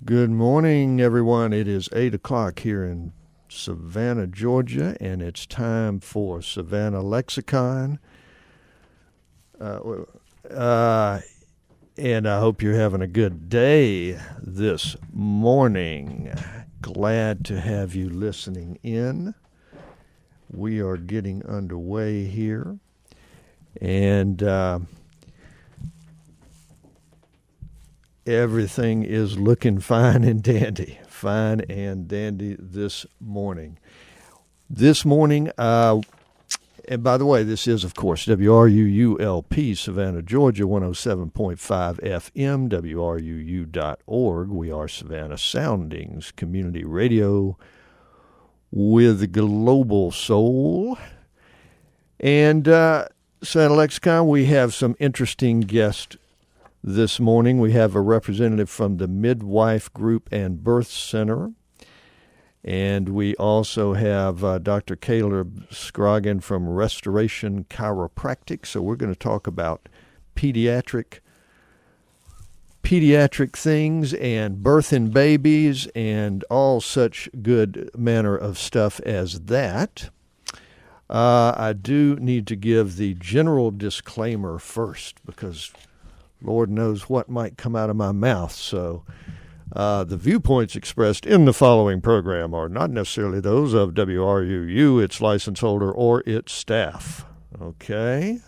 Good morning, everyone. It is 8 o'clock here in Savannah, Georgia, and it's time for Savannah Lexicon. And I hope you're having a good day this morning. Glad to have you listening in. We are getting underway here. And everything is looking fine and dandy this morning. And by the way, this is, of course, WRUULP, Savannah, Georgia, 107.5 FM, WRUU.org. We are Savannah Soundings, community radio with global soul. And Savannah Lexicon, we have some interesting guests this morning. We have a representative from the Midwife Group and Birth Center. And we also have Dr. Caleb Scroggin from Restoration Chiropractic. So we're going to talk about pediatric things and birthing babies and all such good manner of stuff as that. I do need to give the general disclaimer first because Lord knows what might come out of my mouth. So the viewpoints expressed in the following program are not necessarily those of WRUU, its license holder, or its staff. Okay?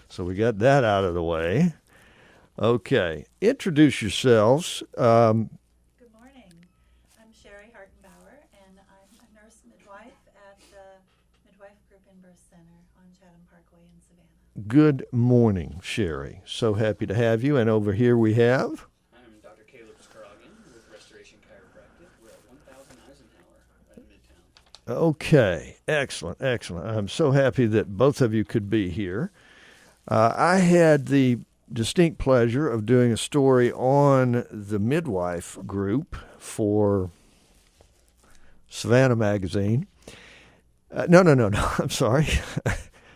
So we got that out of the way. Okay. Introduce yourselves. Good morning. I'm Sherry Hartenbauer, and I'm a nurse midwife at the Midwife Group and Birth Center on Chatham Parkway in Savannah. Good morning, Sherry. So happy to have you. And over here we have... I'm Dr. Caleb Scroggin with Restoration Chiropractic. We're at 1000 Eisenhower in Midtown. Okay, excellent. I'm so happy that both of you could be here. I had the distinct pleasure of doing a story on the Midwife Group for Savannah Magazine. No, I'm sorry.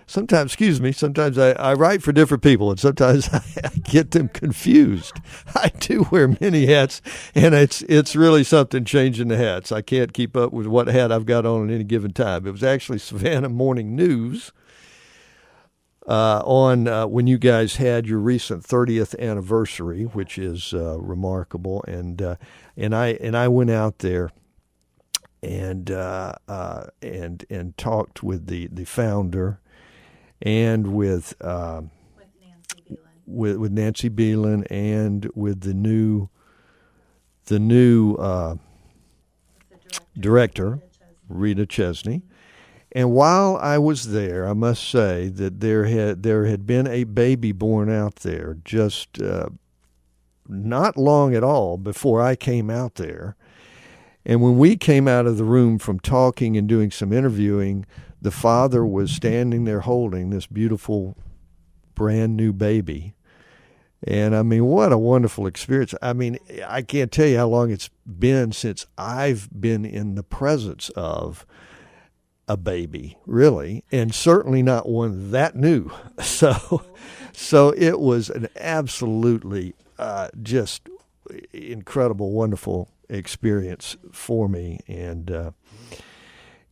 Sometimes I write for different people, and sometimes I get them confused. I do wear many hats, and it's really something changing the hats. I can't keep up with what hat I've got on at any given time. It was actually Savannah Morning News on when you guys had your recent 30th anniversary, which is remarkable. And I went out there and talked with the founder. And with Nancy Beelan and with the new director, Rita Chesney. And while I was there, I must say that there had been a baby born out there just not long at all before I came out there. And when we came out of the room from talking and doing some interviewing, the father was standing there holding this beautiful brand new baby. And I mean, what a wonderful experience. I mean, I can't tell you how long it's been since I've been in the presence of a baby, really, and certainly not one that new. So it was an absolutely just incredible, wonderful experience for me.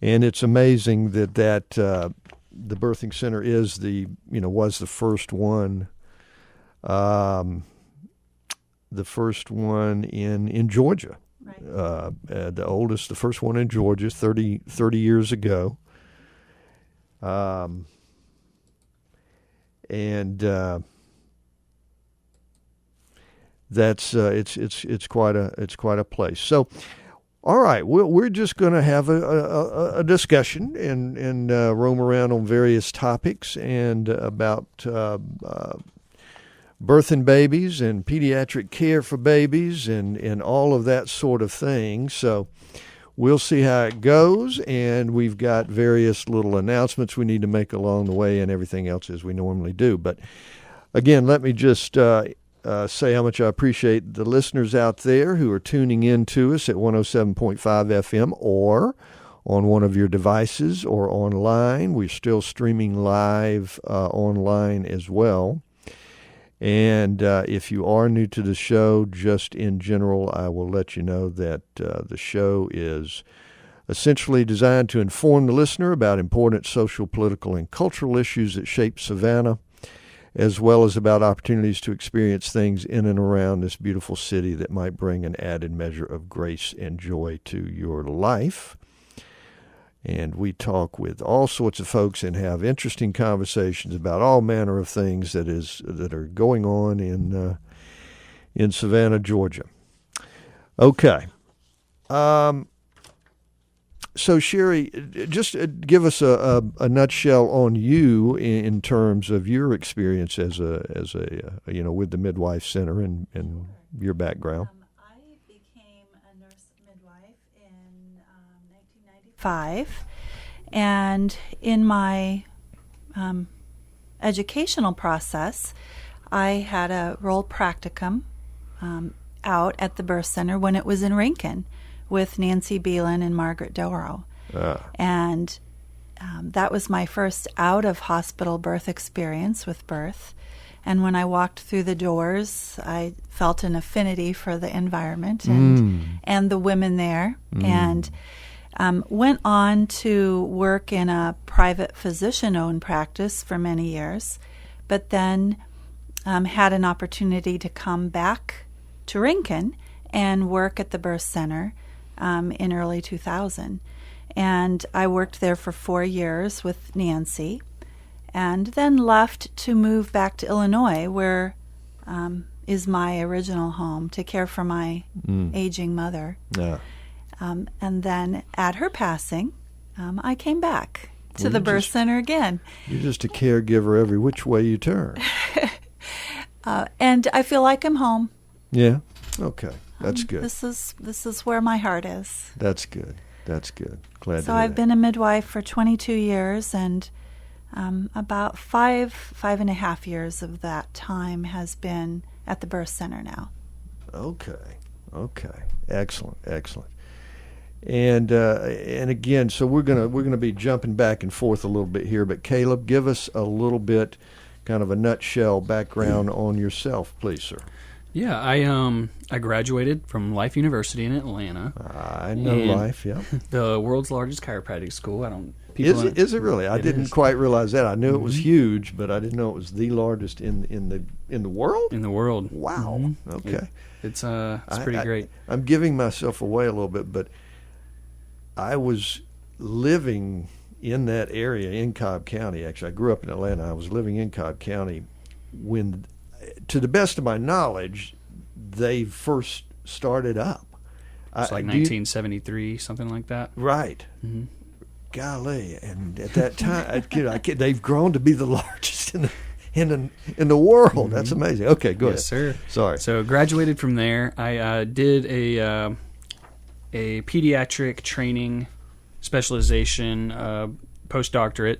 And it's amazing that the birthing center is was the first one, in Georgia, right. The first one in Georgia, 30 years ago, and that's it's quite a place. So. All right, we're just going to have a discussion and roam around on various topics and about birthing babies and pediatric care for babies and all of that sort of thing. So we'll see how it goes, and we've got various little announcements we need to make along the way and everything else as we normally do. But again, let me just say how much I appreciate the listeners out there who are tuning in to us at 107.5 FM or on one of your devices or online. We're still streaming live online as well. And if you are new to the show, just in general, I will let you know that the show is essentially designed to inform the listener about important social, political, and cultural issues that shape Savannah, as well as about opportunities to experience things in and around this beautiful city that might bring an added measure of grace and joy to your life. And we talk with all sorts of folks and have interesting conversations about all manner of things that are going on in Savannah, Georgia. Okay. So Sherry, just give us a nutshell on you in terms of your experience as a with the Midwife Center and your background. I became a nurse midwife in 1995, and in my educational process, I had a role practicum out at the birth center when it was in Rincon, with Nancy Beelan and Margaret Doro. And that was my first out-of-hospital birth experience with birth. And when I walked through the doors, I felt an affinity for the environment and the women there. And went on to work in a private physician-owned practice for many years, but then had an opportunity to come back to Rincon and work at the birth center in early 2000. And I worked there for 4 years with Nancy, and then left to move back to Illinois, where is my original home, to care for my aging mother. Yeah. And then at her passing, I came back to the birth center again. You're just a caregiver every which way you turn. And I feel like I'm home. Yeah. Okay. That's good. This is where my heart is. That's good. That's good. Glad to So hear I've that. been a midwife for 22 years, and about five and a half years of that time has been at the birth center now. Okay. Excellent. And again, so we're gonna be jumping back and forth a little bit here, but Caleb, give us a little bit, kind of a nutshell background on yourself, please, sir. Yeah, I graduated from Life University in Atlanta. I know Life, yeah. The world's largest chiropractic school. Is it really? I didn't quite realize that. I knew it was huge, but I didn't know it was the largest in the world. In the world. Wow. Mm-hmm. Okay. It's pretty great. I'm giving myself away a little bit, but I was living in that area in Cobb County. Actually, I grew up in Atlanta. I was living in Cobb County when, to the best of my knowledge, they first started up. It's like 1973, something like that. Right. Mm-hmm. Golly, and at that time, they've grown to be the largest in the world. Mm-hmm. That's amazing. Okay, go ahead. Yes, sir. Sorry. So graduated from there. I did a pediatric training specialization, postdoctorate,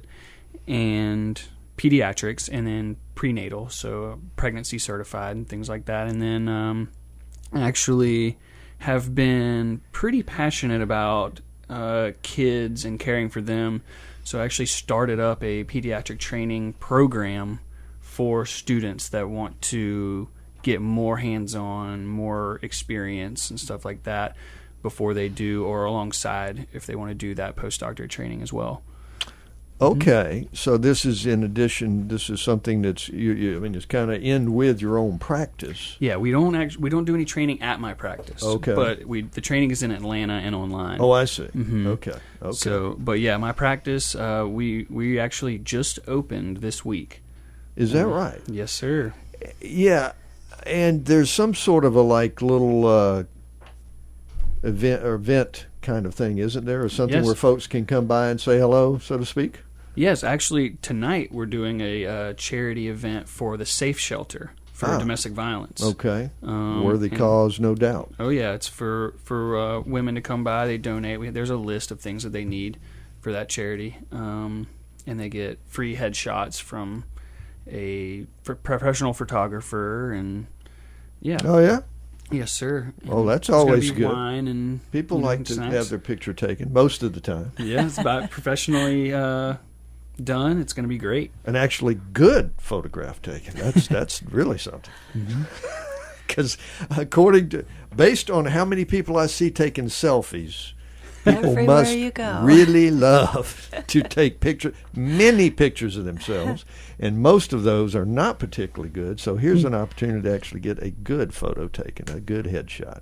and pediatrics, and then prenatal, so pregnancy certified and things like that. And then actually have been pretty passionate about kids and caring for them. So I actually started up a pediatric training program for students that want to get more hands-on, more experience and stuff like that before they do, or alongside if they want to do that postdoctorate training as well. Okay, so this is in addition. This is something that's it's kind of in with your own practice. Yeah, we don't do any training at my practice. Okay, but the training is in Atlanta and online. Oh, I see. Mm-hmm. Okay. So, but yeah, my practice we actually just opened this week. Is that right? Yes, sir. Yeah, and there's some sort of a little event kind of thing, isn't there, or something where folks can come by and say hello, so to speak? Yes, actually, tonight we're doing a charity event for the Safe Shelter for domestic violence. Okay, worthy cause, no doubt. Oh yeah, it's for women to come by. They donate. There's a list of things that they need for that charity, and they get free headshots from a professional photographer, and yeah. Oh yeah. Yes, sir. Oh, that's always good. Wine and people like to have their picture taken most of the time. Yeah, it's about professionally done. It's going to be great. An actually good photograph taken. That's really something. Because based on how many people I see taking selfies, people Everywhere must you go. really love to take many pictures of themselves, and most of those are not particularly good. So here's an opportunity to actually get a good photo taken, a good headshot.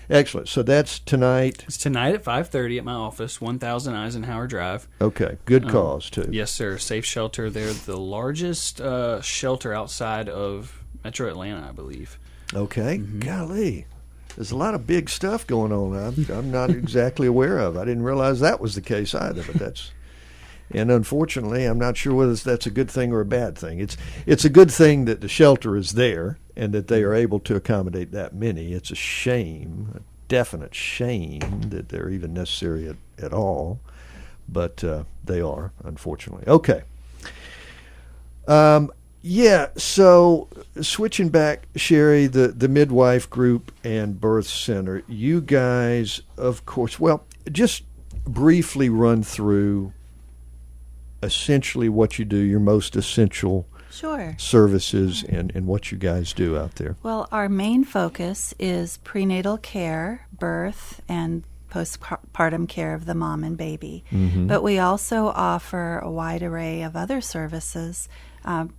Excellent. So that's tonight. It's tonight at 5:30 at my office, 1000 Eisenhower Drive. Okay. Good cause, too. Yes, sir. Safe Shelter. They're the largest shelter outside of Metro Atlanta, I believe. Okay. Golly. There's a lot of big stuff going on I'm not exactly aware of. I didn't realize that was the case either, but and unfortunately, I'm not sure whether that's a good thing or a bad thing. It's a good thing that the shelter is there and that they are able to accommodate that many. It's a shame, a definite shame that they're even necessary at all, but they are, unfortunately. Okay. Yeah, so switching back, Sherry, the Midwife Group and Birth Center, you guys, of course, well, just briefly run through essentially what you do, your most essential services, and what you guys do out there. Well, our main focus is prenatal care, birth, and postpartum care of the mom and baby. But we also offer a wide array of other services,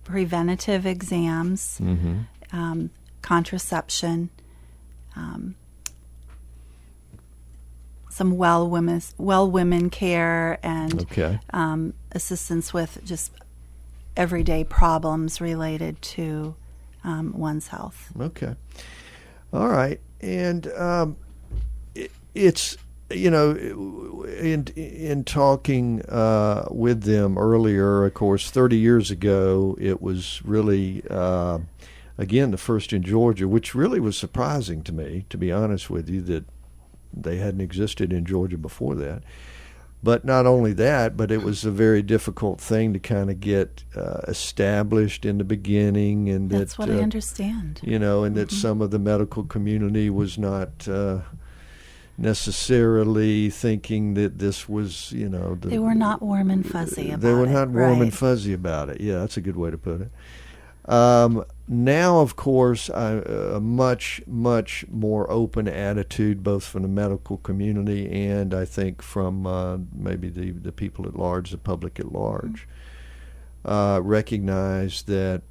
preventative exams, contraception, some well women care, and assistance with just everyday problems related to one's health. Okay. All right. And it's, in talking with them earlier, of course, 30 years ago, it was really, again, the first in Georgia, which really was surprising to me, to be honest with you, that they hadn't existed in Georgia before that. But not only that, but it was a very difficult thing to kind of get established in the beginning. And that's what I understand. And that some of the medical community was not necessarily thinking that this was, they were not warm and fuzzy about it. They were not warm and fuzzy about it. Yeah, that's a good way to put it. Now, of course, a much, much more open attitude, both from the medical community and I think from maybe the people at large, the public at large, recognize that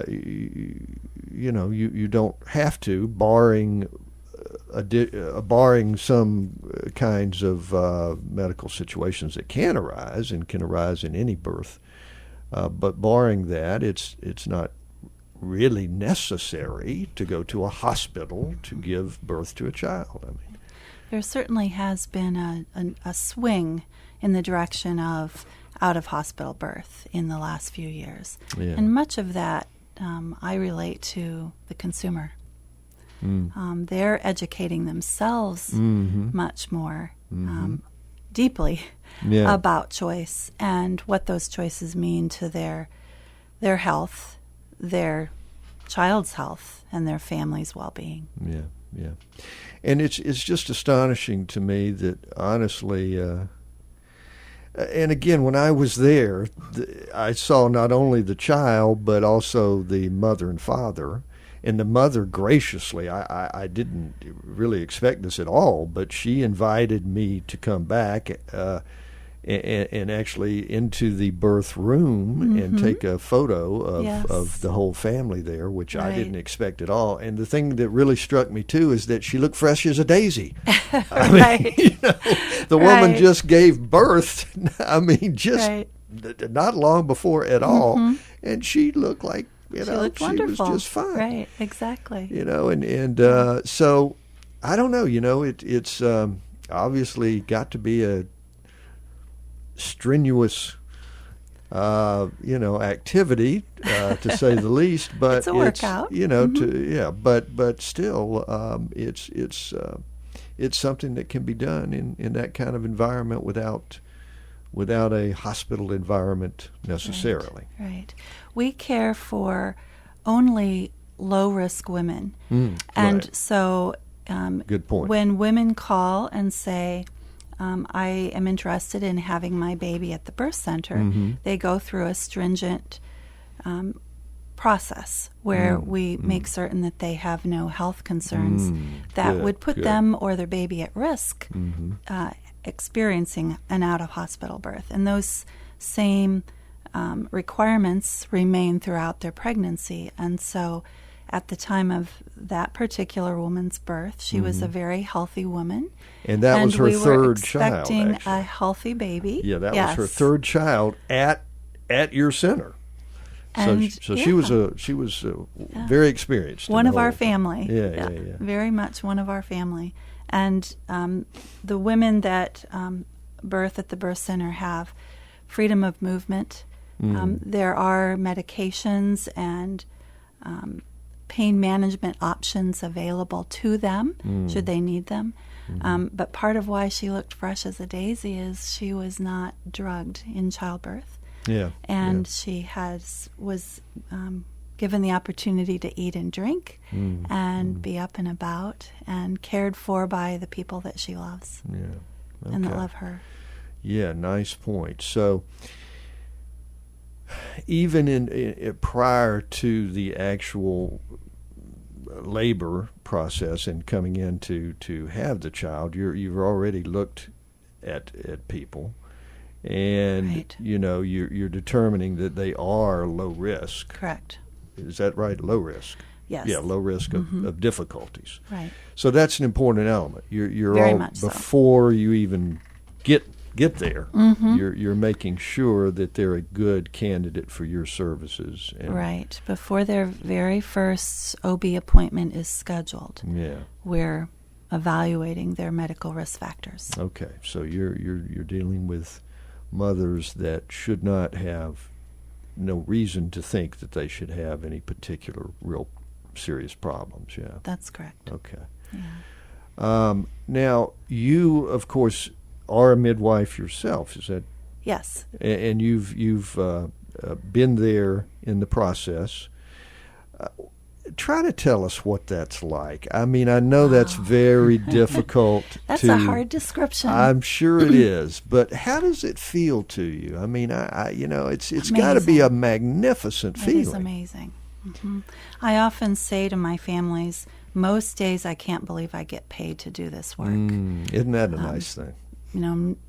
you don't have to, barring some kinds of medical situations that can arise and can arise in any birth. But barring that, it's not really necessary to go to a hospital to give birth to a child. I mean, there certainly has been a swing in the direction of out-of-hospital birth in the last few years. Yeah. And much of that I relate to the consumer. They're educating themselves much more deeply about choice and what those choices mean to their health, their child's health, and their family's well-being. Yeah. And it's just astonishing to me that, honestly, and again, when I was there, I saw not only the child, but also the mother and father. And the mother graciously, I didn't really expect this at all, but she invited me to come back and actually into the birth room and take a photo of the whole family there, which I didn't expect at all. And the thing that really struck me, too, is that she looked fresh as a daisy. I mean, the woman just gave birth, not long before at all, and she looked like, she looked wonderful. She was just fine. Right, exactly. So I don't know. It's obviously got to be a strenuous, activity to say the least. But it's a workout. But still, it's something that can be done in that kind of environment without a hospital environment necessarily. Right. We care for only low-risk women. And so good point. When women call and say, I am interested in having my baby at the birth center, they go through a stringent process where we make certain that they have no health concerns that would put them or their baby at risk experiencing an out-of-hospital birth. And those same requirements remain throughout their pregnancy. And so at the time of that particular woman's birth, she was a very healthy woman. And that was her third child, expecting actually. a healthy baby. Yeah, that was her third child at your center. And, so she was very experienced. One of our family. Yeah. Very much one of our family. And the women that birth at the birth center have freedom of movement. There are medications and pain management options available to them should they need them. But part of why she looked fresh as a daisy is she was not drugged in childbirth. Yeah. And she was given the opportunity to eat and drink and be up and about and cared for by the people that she loves and that love her. Yeah, nice point. So even in prior to the actual labor process and coming in to have the child, you've already looked at people. And you're determining that they are low risk. Correct. Is that right? Low risk. Yes. Yeah, low risk of difficulties. Right. So that's an important element. You're Very all much so. Before you even get there. You're making sure that they're a good candidate for your services. Right. Before their very first OB appointment is scheduled. Yeah. We're evaluating their medical risk factors. Okay. So you're dealing with mothers that should not have no reason to think that they should have any particular real serious problems. Yeah, that's correct. Okay. Yeah. Now you, of course, are a midwife yourself. Is that? Yes. And you've been there in the process. Try to tell us what that's like. I mean, I know that's very difficult. That's a hard description. I'm sure it is, but how does it feel to you? I mean, it's got to be a magnificent feeling. It is amazing. I often say to my families, most days I can't believe I get paid to do this work. Isn't that a nice thing?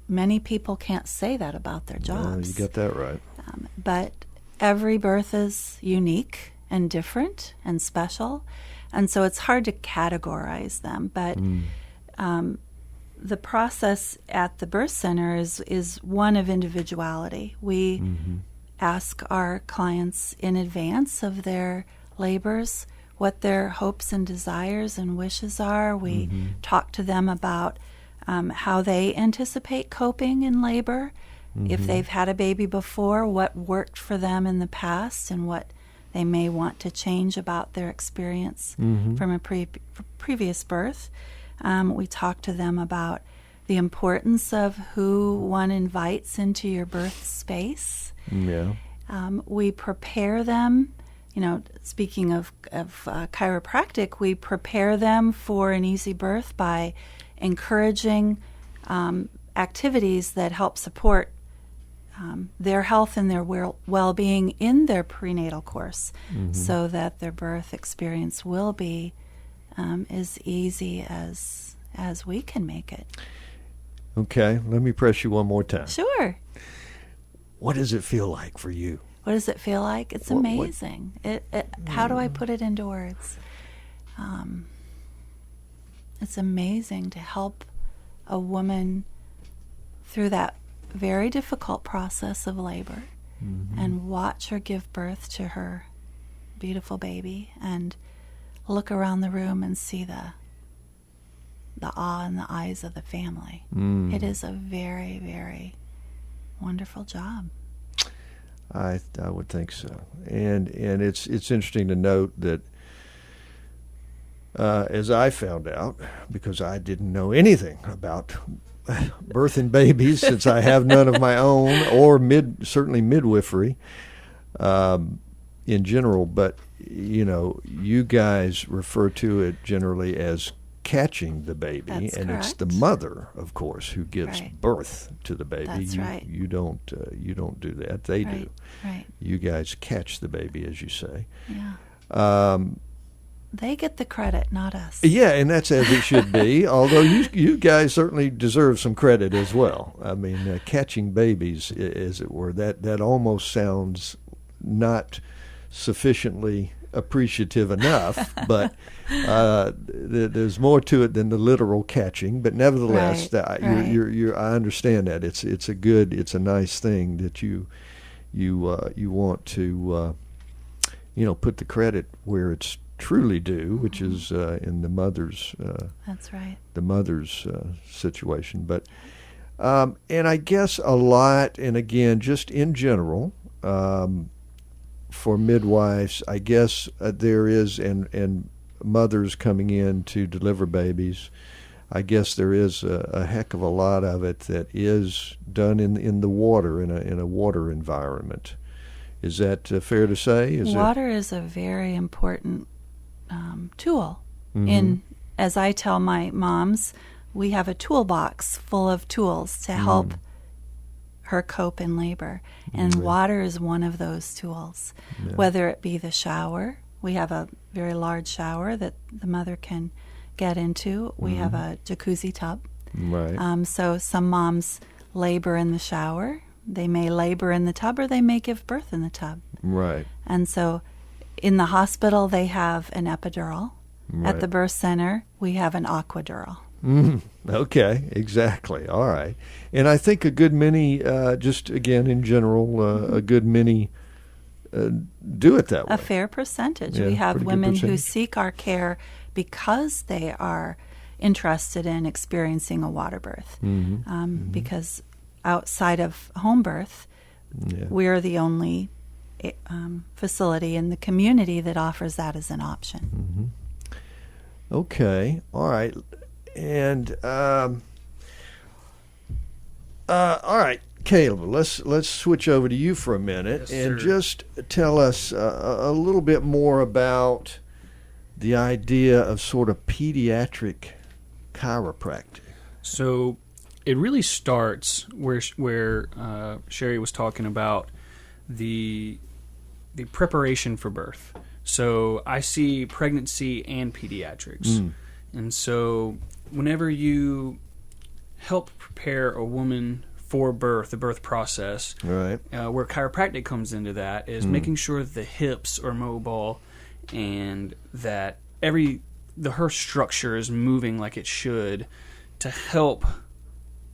Many people can't say that about their jobs. You got that right. But every birth is unique and different and special, and so it's hard to categorize them. But the process at the birth center is one of individuality. We ask our clients in advance of their labors what their hopes and desires and wishes are. We talk to them about how they anticipate coping in labor. If they've had a baby before, what worked for them in the past and what they may want to change about their experience from a previous birth. We talk to them about the importance of who one invites into your birth space. Yeah. We prepare them, speaking of chiropractic, we prepare them for an easy birth by encouraging activities that help support their health and their well-being in their prenatal course, so that their birth experience will be as easy as we can make it. Okay, let me press you one more time. Sure. What does it feel like for you? What does it feel like? It's amazing. How do I put it into words? It's amazing to help a woman through that very difficult process of labor and watch her give birth to her beautiful baby and look around the room and see the awe in the eyes of the family. It is a very, very wonderful job. I would think so. And it's interesting to note that as I found out, because I didn't know anything about birthing babies since I have none of my own, or certainly midwifery in general, but you guys refer to it generally as catching the baby, That's and correct. it's the mother, of course, who gives Right. birth to the baby. That's right. You don't do that. They do. Right. Right. You guys catch the baby, as you say. Yeah. They get the credit, not us. Yeah, and that's as it should be. Although you guys certainly deserve some credit as well. I mean, catching babies, as it were, that almost sounds not sufficiently appreciative enough. But there's more to it than the literal catching. But nevertheless, Right, I understand that it's a nice thing that you want to put the credit where it's truly due, which is in the mother's. That's right. The mother's situation, but and I guess a lot, and again, just in general, for midwives, I guess there is, and mothers coming in to deliver babies, I guess there is a heck of a lot of it that is done in the water, in a water environment. Is that fair to say? Water is a very important tool. Mm-hmm. As I tell my moms, we have a toolbox full of tools to help her cope in labor, and water is one of those tools. Yeah. Whether it be the shower, we have a very large shower that the mother can get into. We have a jacuzzi tub. Right. So some moms labor in the shower. They may labor in the tub, or they may give birth in the tub. Right. And so in the hospital, they have an epidural. Right. At the birth center, we have an aquadural. Okay, exactly. All right. And I think a good many, just again in general, a good many do it that way. A fair percentage. Yeah, We have pretty good women who percentage. seek our care because they are interested in experiencing a water birth. Because outside of home birth, Yeah. we're the only facility in the community that offers that as an option. Okay. All right. And all right, Caleb, let's switch over to you for a minute. Yes, and sir. just tell us a little bit more about the idea of sort of pediatric chiropractic. So it really starts where Sherry was talking about the preparation for birth. So I see pregnancy and pediatrics. And so whenever you help prepare a woman for birth, the birth process, Right. where chiropractic comes into that is making sure that the hips are mobile and that her structure is moving like it should to help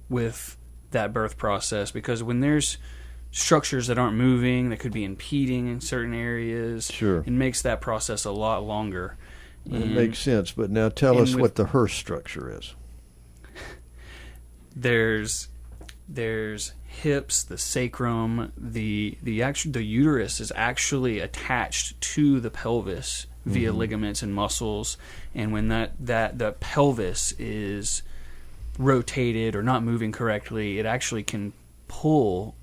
with that birth process. Because when there's structures that aren't moving, that could be impeding in certain areas, Sure. it makes that process a lot longer. It makes sense. But now tell us what the Hurst structure is. There's hips, the sacrum, the uterus is actually attached to the pelvis via ligaments and muscles, and when the pelvis is rotated or not moving correctly, it actually can pull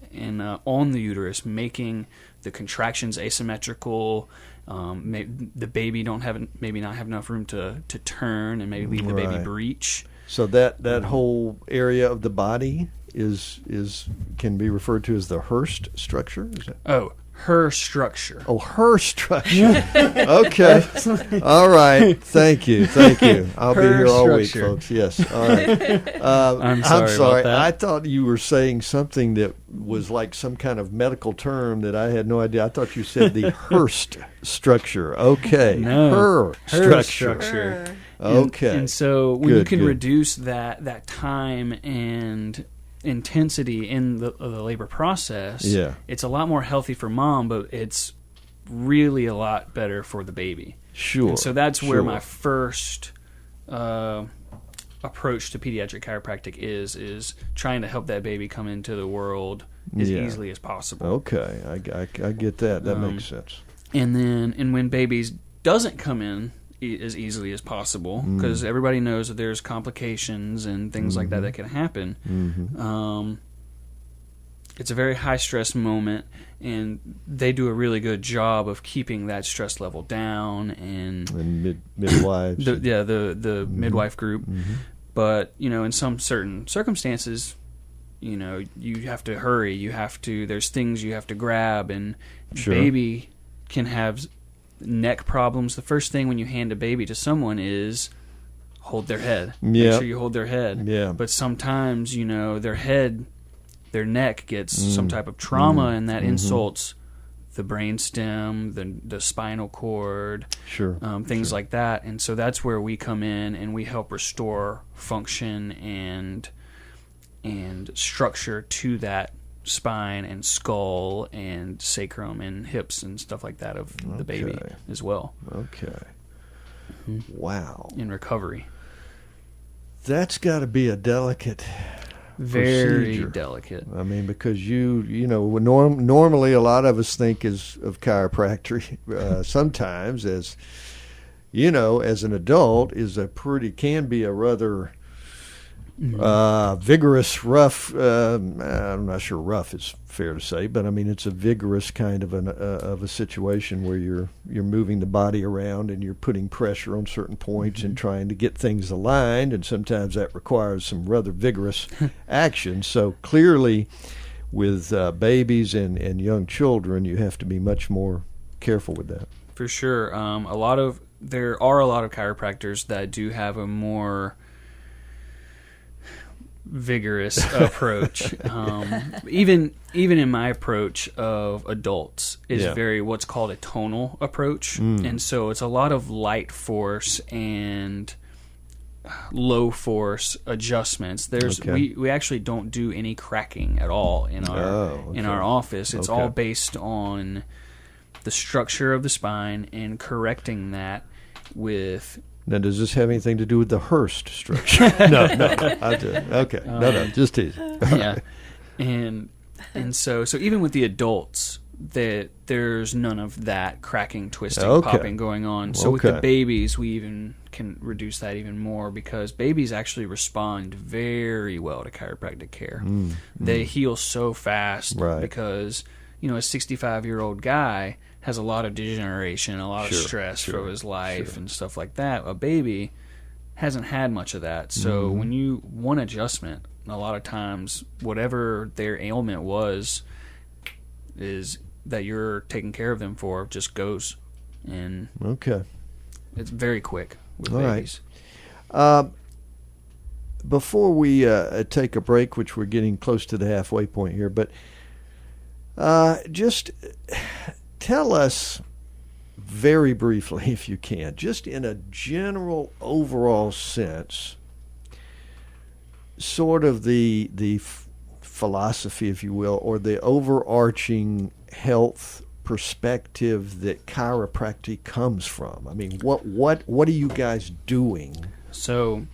on the uterus, making the contractions asymmetrical. The baby maybe not have enough room to turn, and maybe leave the baby Right. breech. So that whole area of the body can be referred to as the Hurst structure? Is that? Oh, her structure. Oh, her structure. Okay. All right. Thank you. I'll be Her here all week, structure. folks. Yes. All right. I'm sorry about that. I thought you were saying something that was like some kind of medical term that I had no idea. I thought you said the Hurst structure. Okay. No. Her structure. Sure. Okay. And so when you Good, can good. reduce that time and intensity in the labor process, Yeah. it's a lot more healthy for mom, but it's really a lot better for the baby. Sure. And so that's where sure. my first approach to pediatric chiropractic is trying to help that baby come into the world as Yeah. easily as possible. Okay. I get that. That makes sense. And when babies doesn't come in as easily as possible, because everybody knows that there's complications and things like that can happen. it's a very high stress moment, and they do a really good job of keeping that stress level down. And midwives, the midwife group. But in some certain circumstances, you have to hurry. There's things you have to grab, and baby can have neck problems. The first thing when you hand a baby to someone is hold their head. Make sure you hold their head. Yeah. But sometimes, their neck gets some type of trauma, and that insults the brainstem, the spinal cord, things like that. And so that's where we come in, and we help restore function and structure to that spine and skull and sacrum and hips and stuff like that of the baby as well. Okay. Wow. In recovery. That's got to be a delicate very procedure. Delicate. I mean, because normally a lot of us think of chiropractic sometimes as an adult can be a rather vigorous, rough. I'm not sure rough is fair to say, but I mean it's a vigorous kind of a situation where you're moving the body around and you're putting pressure on certain points and trying to get things aligned, and sometimes that requires some rather vigorous action. So clearly, with babies and young children, you have to be much more careful with that. For sure, there are a lot of chiropractors that do have a more vigorous approach. Even in my approach of adults is very what's called a tonal approach, and so it's a lot of light force and low force adjustments. We actually don't do any cracking at all in our office. It's all based on the structure of the spine and correcting that with. Now, does this have anything to do with the Hearst structure? No. Okay. No, just teasing. Yeah. And so even with the adults, there's none of that cracking, twisting, popping going on. So with the babies, we even can reduce that even more, because babies actually respond very well to chiropractic care. They heal so fast because, a 65-year-old guy has a lot of degeneration, a lot of stress from his life and stuff like that. A baby hasn't had much of that. So when you one adjustment, a lot of times whatever their ailment was is that you're taking care of them for just goes. And it's very quick with babies. Right. Before we take a break, which we're getting close to the halfway point here, but just tell us very briefly, if you can, just in a general overall sense, sort of the philosophy, if you will, or the overarching health perspective that chiropractic comes from. I mean, what are you guys doing? So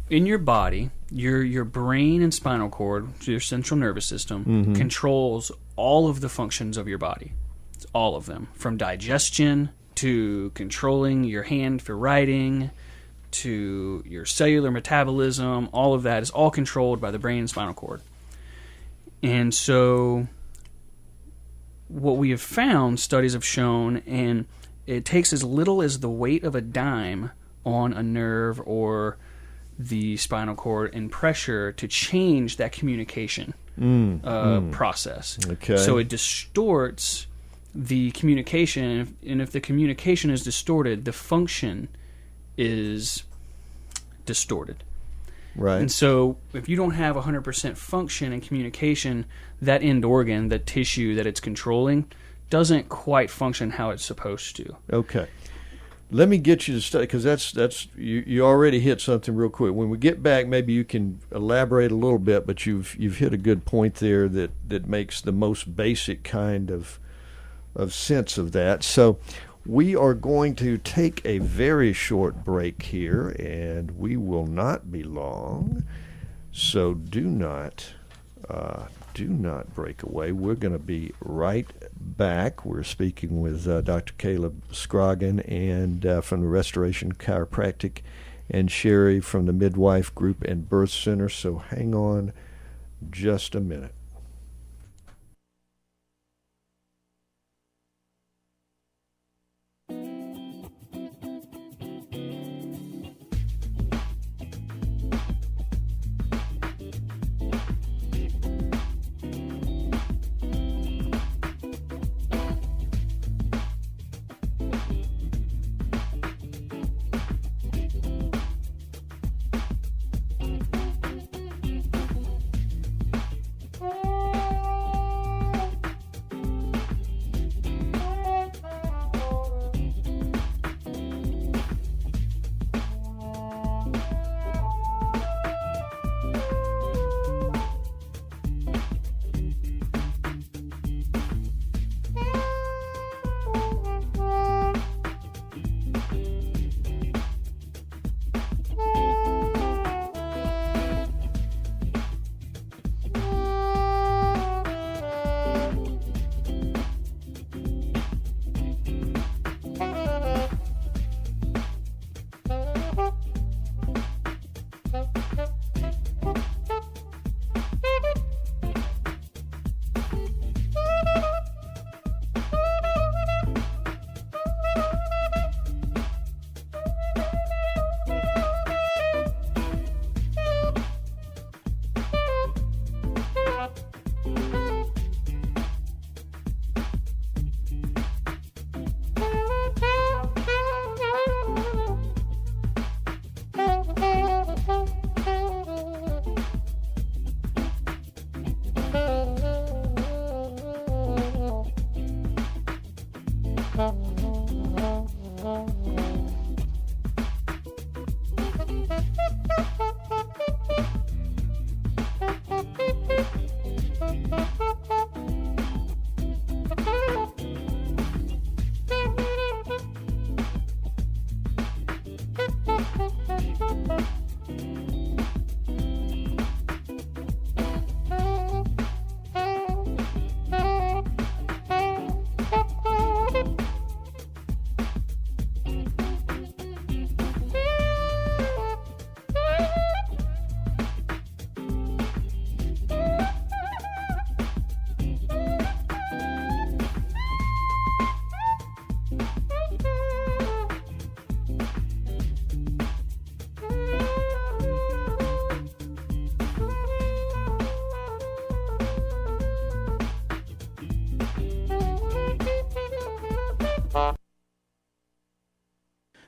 in your body, your brain and spinal cord, your central nervous system, controls all of the functions of your body. It's all of them, from digestion to controlling your hand for writing to your cellular metabolism. All of that is all controlled by the brain and spinal cord. And so what we have found, studies have shown, and it takes as little as the weight of a dime on a nerve or the spinal cord and pressure to change that communication process. Okay. So it distorts the communication, and if the communication is distorted, the function is distorted. Right. And so if you don't have 100% function and communication, that end organ, that tissue that it's controlling, doesn't quite function how it's supposed to. Okay. Let me get you to study, because that's you already hit something real quick. When we get back, maybe you can elaborate a little bit, but you've hit a good point there that makes the most basic kind of sense of that. So we are going to take a very short break here, and we will not be long. So do not break away. We're going to be right back. We're speaking with Dr. Caleb Scroggin and from the Restoration Chiropractic, and Sherry from the Midwife Group and Birth Center. So hang on just a minute.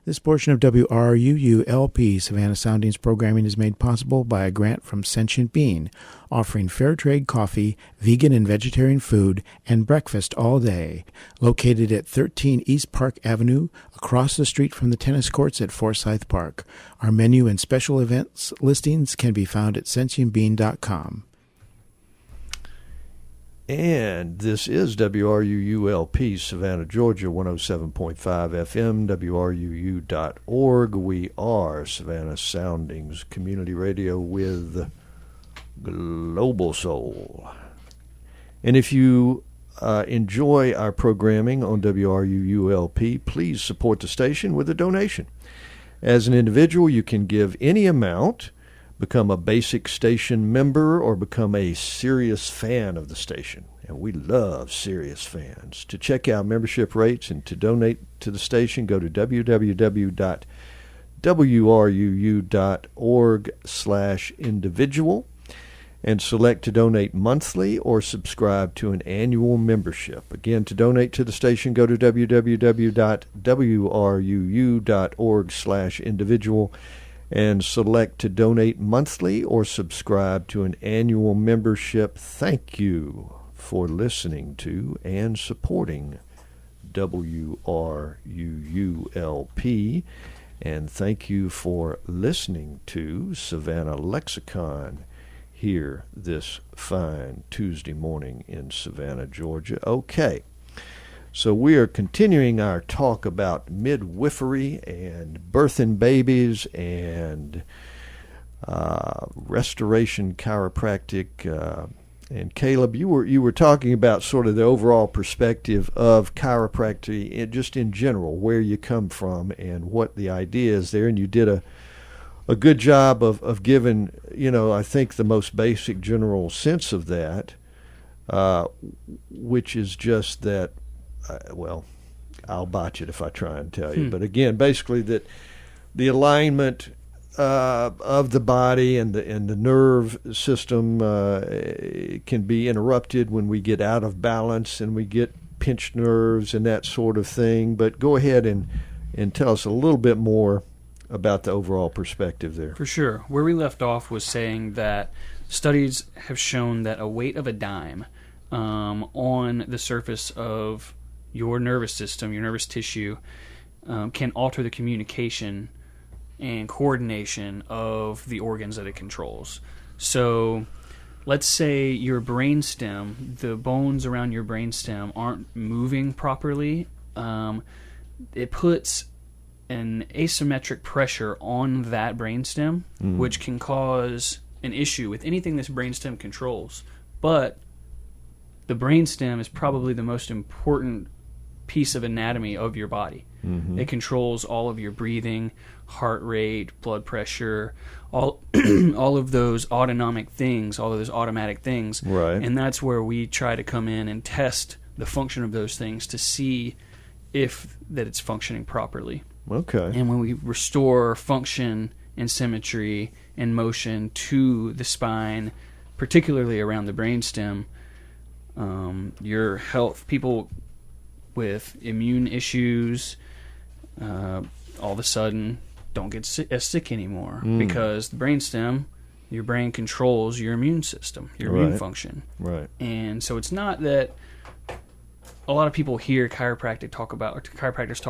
This portion of WRUU-LP Savannah Soundings programming is made possible by a grant from Sentient Bean, offering fair trade coffee, vegan and vegetarian food, and breakfast all day. Located at 13 East Park Avenue, across the street from the tennis courts at Forsyth Park. Our menu and special events listings can be found at sentientbean.com. And this is WRUU-LP, Savannah, Georgia, 107.5 FM, WRUU.org. We are Savannah Soundings Community Radio with Global Soul. And if you enjoy our programming on WRUU-LP, please support the station with a donation. As an individual, you can give any amount, become a basic station member, or become a serious fan of the station. And we love serious fans. To check out membership rates and to donate to the station, go to www.wruu.org/individual and select to donate monthly or subscribe to an annual membership. Again, to donate to the station, go to www.wruu.org/individual and select to donate monthly or subscribe to an annual membership. Thank you for listening to and supporting WRUU-LP, and thank you for listening to Savannah Lexicon here this fine Tuesday morning in Savannah, Georgia. Okay. So we are continuing our talk about midwifery and birthing babies and restoration chiropractic. And Caleb, you were talking about sort of the overall perspective of chiropractic, just in general, where you come from and what the idea is there. And you did a good job of giving, I think the most basic general sense of that, which is just that, I'll botch it if I try and tell you. But again, basically that the alignment of the body and the nerve system can be interrupted when we get out of balance and we get pinched nerves and that sort of thing. But go ahead and tell us a little bit more about the overall perspective there. For sure. Where we left off was saying that studies have shown that a weight of a dime on the surface of your nervous system, your nervous tissue, can alter the communication and coordination of the organs that it controls. So let's say your brainstem, the bones around your brainstem aren't moving properly. It puts an asymmetric pressure on that brainstem, which can cause an issue with anything this brainstem controls. But the brainstem is probably the most important piece of anatomy of your body. It controls all of your breathing, heart rate, blood pressure, all of those autonomic things, all of those automatic things. Right. And that's where we try to come in and test the function of those things to see if that it's functioning properly. Okay. And when we restore function and symmetry and motion to the spine, particularly around the brainstem, your health, people with immune issues, all of a sudden don't get as sick anymore because the brainstem, your brain controls your immune system, your immune function. Right. And so it's not that a lot of people hear chiropractors talk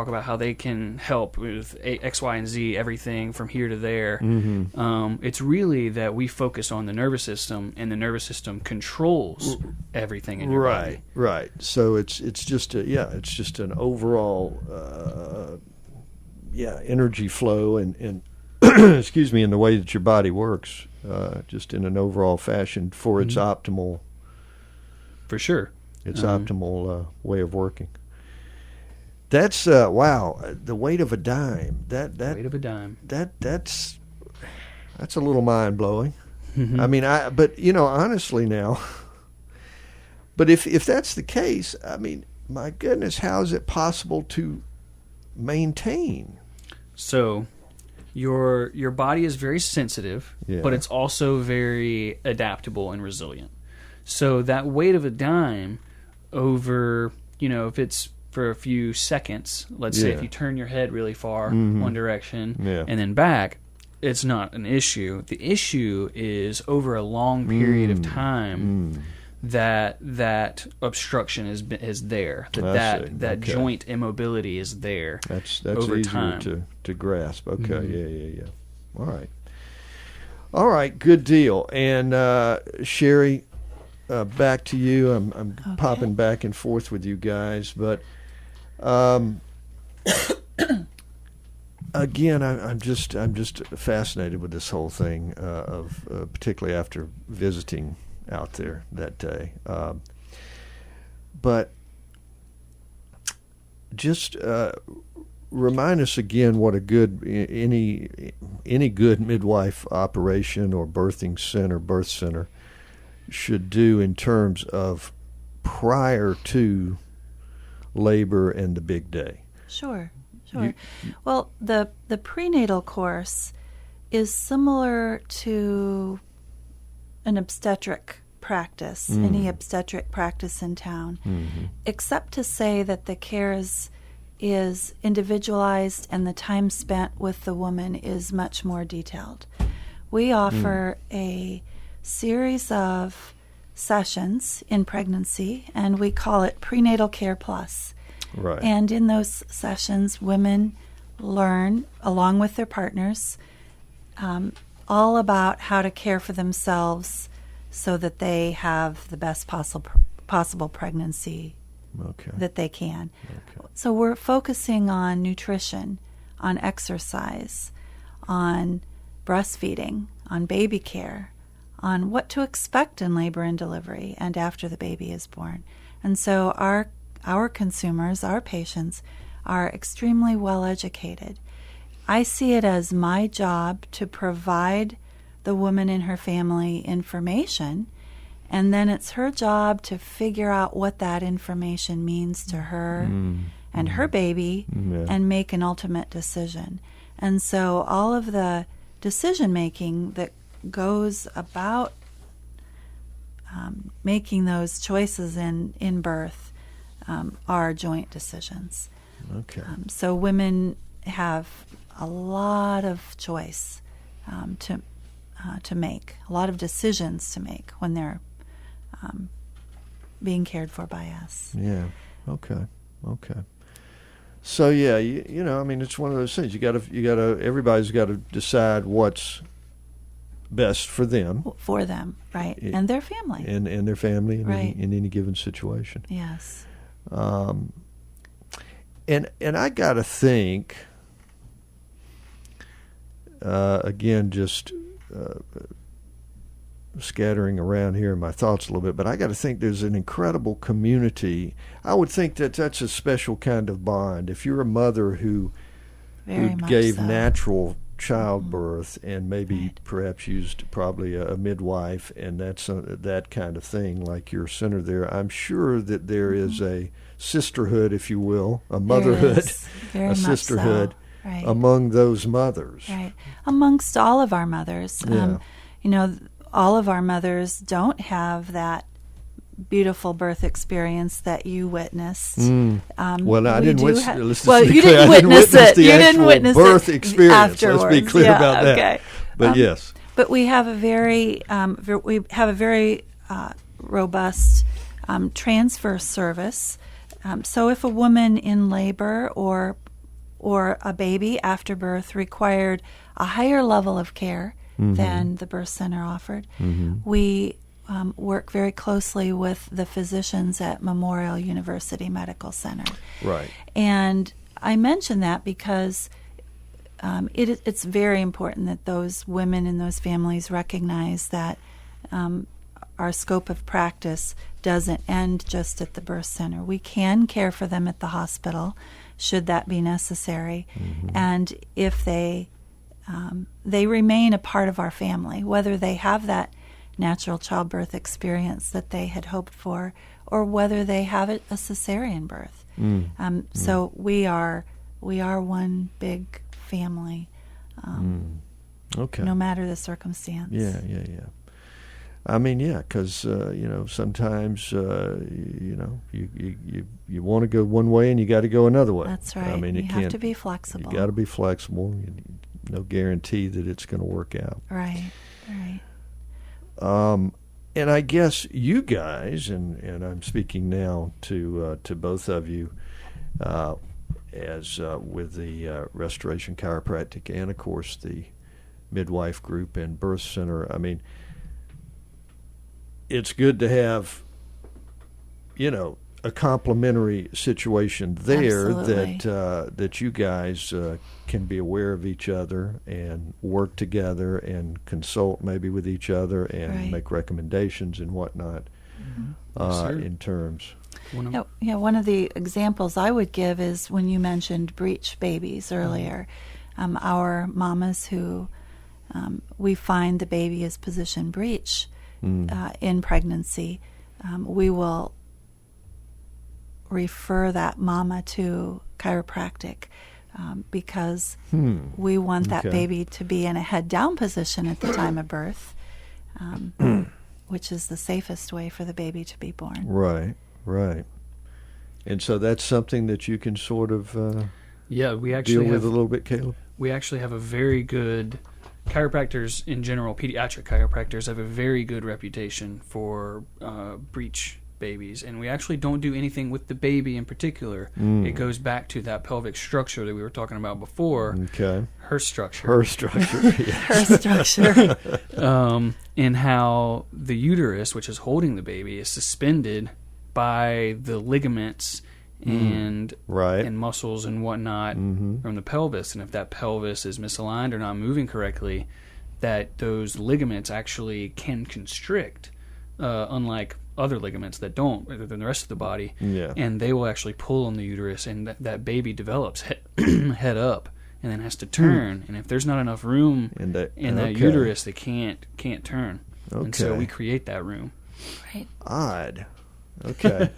about how they can help with X, Y, and Z, everything from here to there. It's really that we focus on the nervous system, and the nervous system controls everything in your body. Right. So it's just an overall energy flow and excuse me, in the way that your body works, just in an overall fashion for its optimal. For sure. Its optimal way of working. That's wow. The weight of a dime. That weight of a dime. That's a little mind blowing. I mean, but honestly now. But if that's the case, I mean, my goodness, how is it possible to maintain? So, your body is very sensitive, but it's also very adaptable and resilient. So that weight of a dime over, if it's for a few seconds, let's say if you turn your head really far one direction and then back, it's not an issue. The issue is over a long period of time that obstruction is there, that joint immobility is there. That's over easier time. to grasp. Okay, yeah. All right, good deal. And Sherry, back to you. I'm Okay. popping back and forth with you guys, but again, I'm just fascinated with this whole thing of particularly after visiting out there that day. But just remind us again what a good any good midwife operation or birth center should do in terms of prior to labor and the big day. Sure. Well, the prenatal course is similar to an obstetric practice, any obstetric practice in town, except to say that the care is individualized and the time spent with the woman is much more detailed. We offer a series of sessions in pregnancy, and we call it Prenatal Care Plus. Right. And in those sessions, women learn, along with their partners, all about how to care for themselves so that they have the best possible pregnancy that they can. Okay. So we're focusing on nutrition, on exercise, on breastfeeding, on baby care, on what to expect in labor and delivery and after the baby is born. And so our consumers, our patients, are extremely well educated. I see it as my job to provide the woman and her family information, and then it's her job to figure out what that information means to her and her baby and make an ultimate decision. And so all of the decision making that goes about making those choices in birth are joint decisions. Okay. So women have a lot of choice to make, a lot of decisions to make when they're being cared for by us. Yeah. Okay. So yeah, you know, I mean, it's one of those things. You got to. Everybody's got to decide what's best for them. For them, right, and their family. And their family right. in any given situation. Yes. And I got to think. Again, just scattering around here in my thoughts a little bit, but I got to think there's an incredible community. I would think that that's a special kind of bond. If you're a mother who gave natural childbirth and maybe perhaps used probably a midwife, and that's that kind of thing, like your center there, I'm sure that there is a sisterhood, if you will, a motherhood, a sisterhood. So. Right. Among those mothers. Right. Amongst all of our mothers. Yeah. You know, all of our mothers don't have that beautiful birth experience that you witnessed. Well, I didn't witness you didn't witness it. You didn't witness birth experience. Afterwards. Let's be clear about that. Okay. But yes. But we have a very robust transfer service. So if a woman in labor or a baby after birth required a higher level of care than the birth center offered, we work very closely with the physicians at Memorial University Medical Center. Right. And I mention that because it's very important that those women and those families recognize that our scope of practice doesn't end just at the birth center. We can care for them at the hospital, should that be necessary. And if they remain a part of our family, whether they have that natural childbirth experience that they had hoped for, or whether they have a cesarean birth. So we are one big family, okay. No matter the circumstance. Yeah. I mean, yeah, because sometimes you want to go one way and you got to go another way. That's right. I mean, you have to be flexible. You got to be flexible. No guarantee that it's going to work out. Right. And I guess you guys, and I'm speaking now to both of you, as with the Restoration Chiropractic and of course the Midwife Group and Birth Center. I mean, it's good to have, a complementary situation there. Absolutely. that you guys can be aware of each other and work together and consult maybe with each other and make recommendations and whatnot in terms. One of the examples I would give is when you mentioned breech babies earlier. Our mamas who we find the baby is position breech in pregnancy, we will refer that mama to chiropractic because we want that baby to be in a head down position at the time of birth, which is the safest way for the baby to be born. Right. And so that's something that you can sort of we actually deal with a little bit, Caleb? We actually have a very good chiropractors in general, pediatric chiropractors have a very good reputation for breech babies, and we actually don't do anything with the baby in particular. It goes back to that pelvic structure that we were talking about before. Okay. Her structure. And how the uterus, which is holding the baby, is suspended by the ligaments and muscles and whatnot from the pelvis. And if that pelvis is misaligned or not moving correctly, that those ligaments actually can constrict, unlike other ligaments that don't, rather than the rest of the body. Yeah. And they will actually pull on the uterus, and that baby develops head up and then has to turn. And if there's not enough room in that uterus, they can't turn. Okay. And so we create that room. Right. Odd. Okay.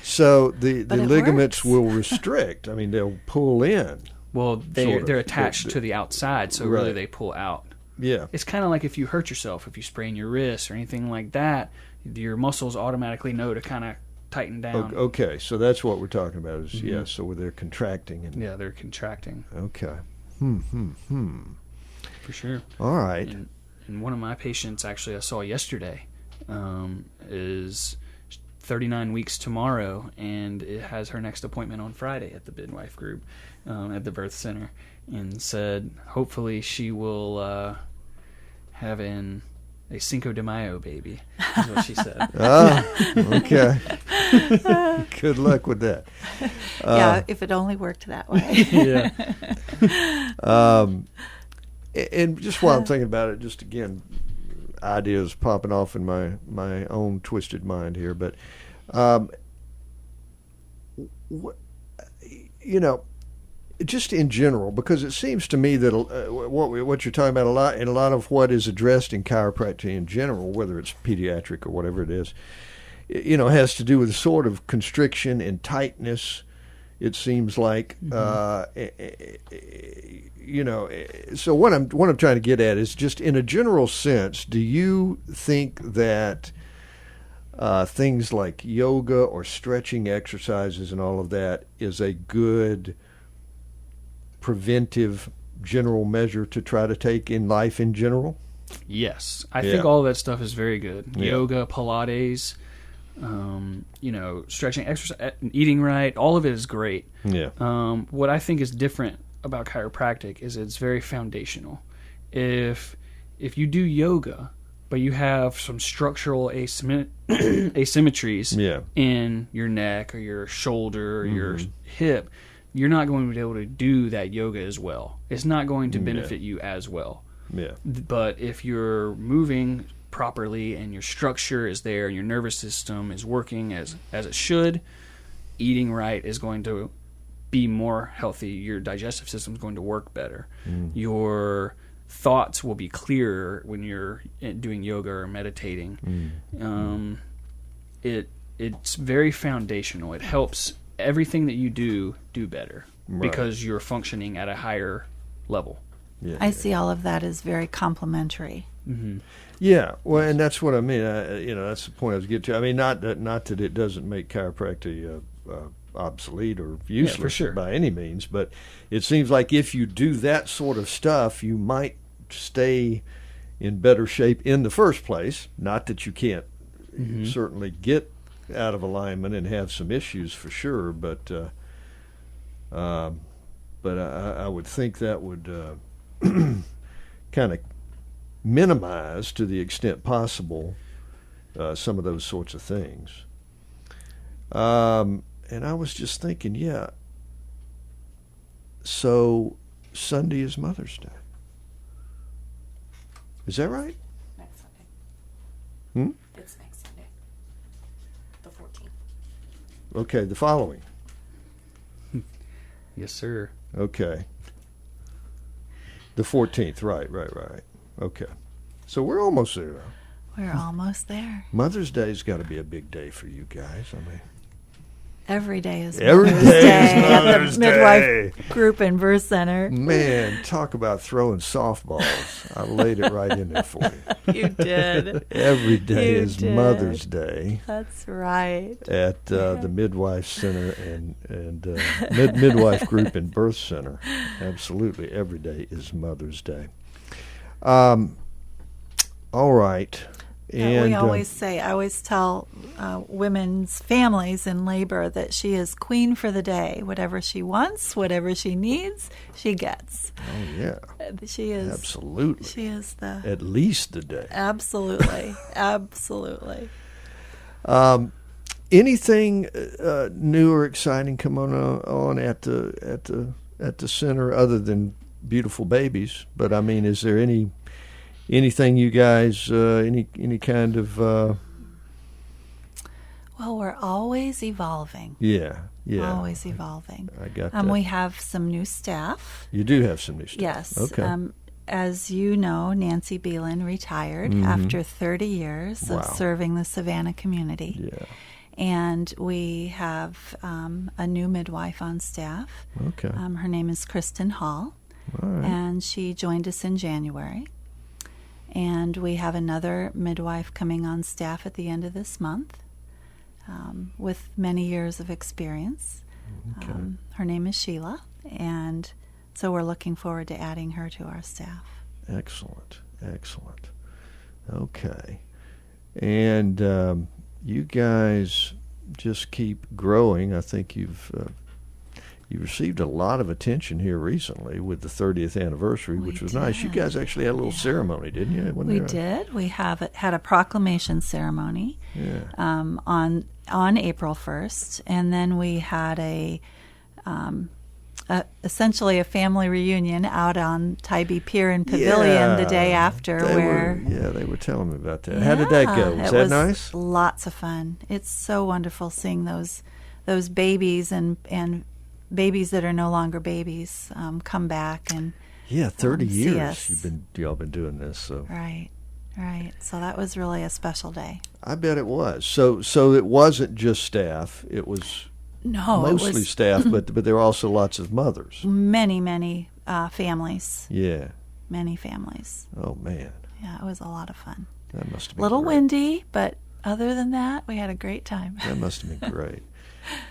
So the ligaments will restrict. I mean, they'll pull in. Well, they're attached to the outside, so really they pull out. Yeah. It's kind of like if you hurt yourself, if you sprain your wrist or anything like that, your muscles automatically know to kind of tighten down. Okay, so that's what we're talking about. Is so they're contracting. They're contracting. Okay. For sure. All right. And one of my patients, actually, I saw yesterday, is 39 weeks tomorrow, and it has her next appointment on Friday at the Midwife Group at the birth center, and said hopefully she will have a Cinco de Mayo baby, is what she said. Okay. Good luck with that. Yeah, if it only worked that way. Yeah. And just while I'm thinking about it, just again, ideas popping off in my own twisted mind here, but just in general, because it seems to me that what you're talking about a lot of what is addressed in chiropractic in general, whether it's pediatric or whatever it is, has to do with sort of constriction and tightness. It seems like, So what I'm trying to get at is just in a general sense, do you think that things like yoga or stretching exercises and all of that is a good preventive general measure to try to take in life in general? Yes. I think all of that stuff is very good. Yeah. Yoga, Pilates, stretching, exercise, eating right, all of it is great. Yeah. What I think is different about chiropractic is it's very foundational. If you do yoga, but you have some structural asymmetries in your neck or your shoulder or your hip, you're not going to be able to do that yoga as well. It's not going to benefit you as well. Yeah. But if you're moving properly and your structure is there and your nervous system is working as it should, eating right is going to be more healthy. Your digestive system is going to work better. Your thoughts will be clearer when you're doing yoga or meditating. It's very foundational. It helps everything that you do better because you're functioning at a higher level. Yeah. I see all of that as very complementary. Mm-hmm. Yeah, well, and that's what I mean. That's the point I was getting to. I mean, not that it doesn't make chiropractic obsolete or useless for sure. by any means, but it seems like if you do that sort of stuff, you might stay in better shape in the first place. Not that you can't certainly get out of alignment and have some issues for sure, but I would think that would kind of minimize to the extent possible some of those sorts of things. And I was just thinking, so Sunday is Mother's Day. Is that right? Next Sunday. It's next Sunday. The 14th. Okay, the following. Yes, sir. Okay. The 14th, right. Okay. So we're almost there now. We're almost there. Mother's Day's got to be a big day for you guys. I mean, Every day is every Mother's day Day is at Mother's the Midwife Group and Birth Center. man, talk about throwing softballs. I laid it right in there for you. You did. Every day You is did. Mother's Day That's right. at the Midwife Center and Midwife Group and Birth Center. Absolutely, every day is Mother's Day. All right. We always say, I always tell women's families in labor that she is queen for the day. Whatever she wants, whatever she needs, she gets. Oh, yeah. She is. Absolutely. She is the. At least the day. Absolutely. Absolutely. Anything new or exciting come on at the center other than beautiful babies? But I mean, is there anything you guys any kind of Well, we're always evolving. yeah Yeah. Always evolving. I got that. We have some new staff. You do have some new staff. Yes. Okay. As you know, Nancy Beelan retired after 30 years of serving the Savannah community. Yeah. And we have a new midwife on staff. Okay. Her name is Kristen Hall. All right. And she joined us in January. And we have another midwife coming on staff at the end of this month with many years of experience. Okay. Her name is Sheila, and so we're looking forward to adding her to our staff. Excellent. Excellent. Okay. And you guys just keep growing. I think you've received a lot of attention here recently with the 30th anniversary, which was nice. You guys actually had a little ceremony, didn't you? We did. We had a proclamation ceremony on April 1st, and then we had essentially a family reunion out on Tybee Pier and Pavilion the day after. They were telling me about that. How did that go? Was that nice? Lots of fun. It's so wonderful seeing those babies and babies that are no longer babies come back and 30 years us. y'all been doing this. So right. So that was really a special day. I bet it was. So it wasn't just staff. It was mostly staff, but there were also lots of mothers. Many families. Yeah. Many families. Oh man. Yeah, it was a lot of fun. That must have been a little great. windy, but other than that, we had a great time. That must have been great.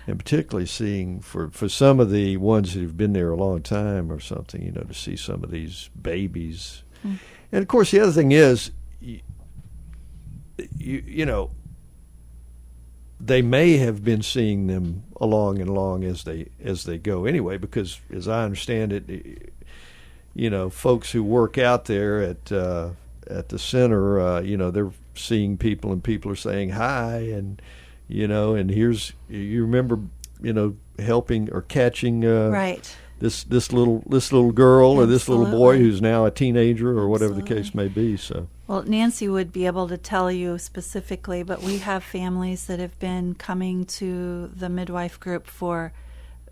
And particularly seeing for some of the ones that have been there a long time or something, to see some of these babies. Mm. And of course, the other thing is, you know, they may have been seeing them along as they go anyway, because as I understand it, folks who work out there at the center, they're seeing people and people are saying hi, and and you remember helping or catching right. this little girl or this little boy Absolutely. who's now a teenager or whatever the Absolutely. case may be. So well, Nancy would be able to tell you specifically, but we have families that have been coming to the Midwife Group for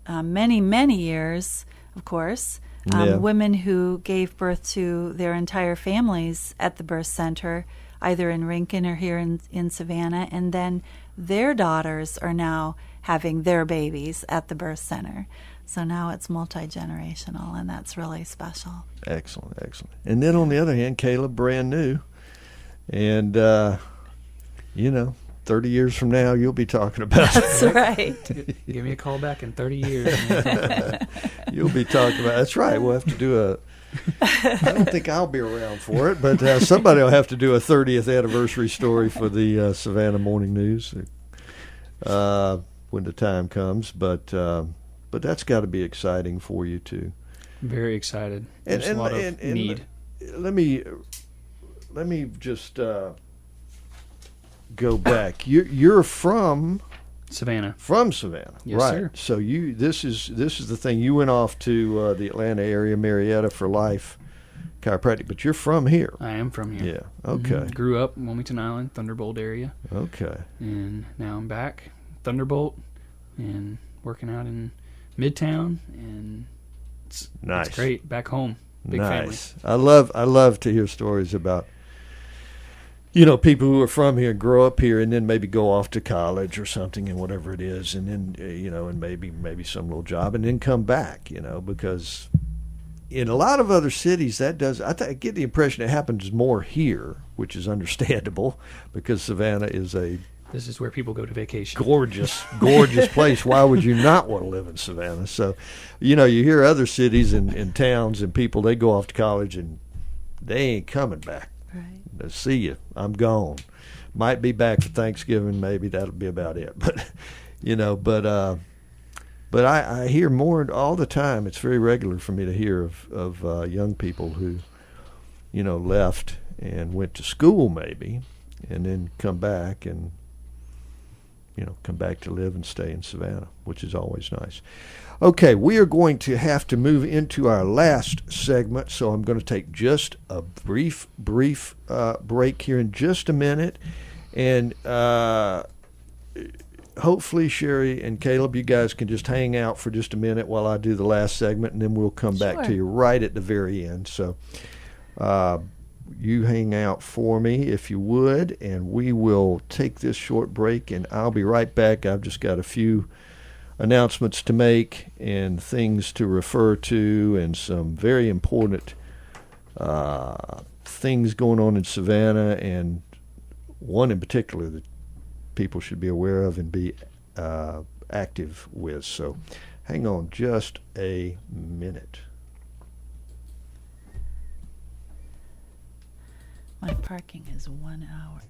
many years, of course. Women who gave birth to their entire families at the birth center, either in Rincon or here in Savannah, and then their daughters are now having their babies at the birth center. So now it's multi-generational, and that's really special. excellent. And then on the other hand, Caleb, brand new, and 30 years from now, you'll be talking about That's right. Give me a call back in 30 years. You'll be talking about. That's right. We'll have to do I don't think I'll be around for it, but somebody will have to do a 30th anniversary story for the Savannah Morning News when the time comes. But that's got to be exciting for you too. Very excited. There's a lot of need. Let me just go back. You're from Savannah. From Savannah, yes, right? Sir. So this is the thing. You went off to the Atlanta area, Marietta, for Life Chiropractic, but you're from here. I am from here. Yeah. Okay. Mm-hmm. Grew up in Wilmington Island, Thunderbolt area. Okay. And now I'm back, Thunderbolt, and working out in Midtown, and it's nice. It's great. Back home, big nice. family. I love to hear stories about people who are from here, grow up here, and then maybe go off to college or something, and whatever it is, and then and maybe some little job, and then come back. Because in a lot of other cities, that does. I get the impression it happens more here, which is understandable because Savannah is a This is where people go to vacation. gorgeous place. Why would you not want to live in Savannah? So, you hear other cities and towns and people, they go off to college and they ain't coming back. Right. See you. I'm gone. Might be back for Thanksgiving. Maybe that'll be about it. But, but I hear more all the time. It's very regular for me to hear of young people who, left and went to school maybe, and then come back and, come back to live and stay in Savannah, which is always nice. Okay, we are going to have to move into our last segment, so I'm going to take just a brief break here in just a minute. And hopefully, Sherry and Caleb, you guys can just hang out for just a minute while I do the last segment, and then we'll come back to you right at the very end. So you hang out for me if you would, and we will take this short break, and I'll be right back. I've just got a few announcements to make and things to refer to and some very important things going on in Savannah, and one in particular that people should be aware of and be active with. So hang on just a minute. My parking is 1 hour.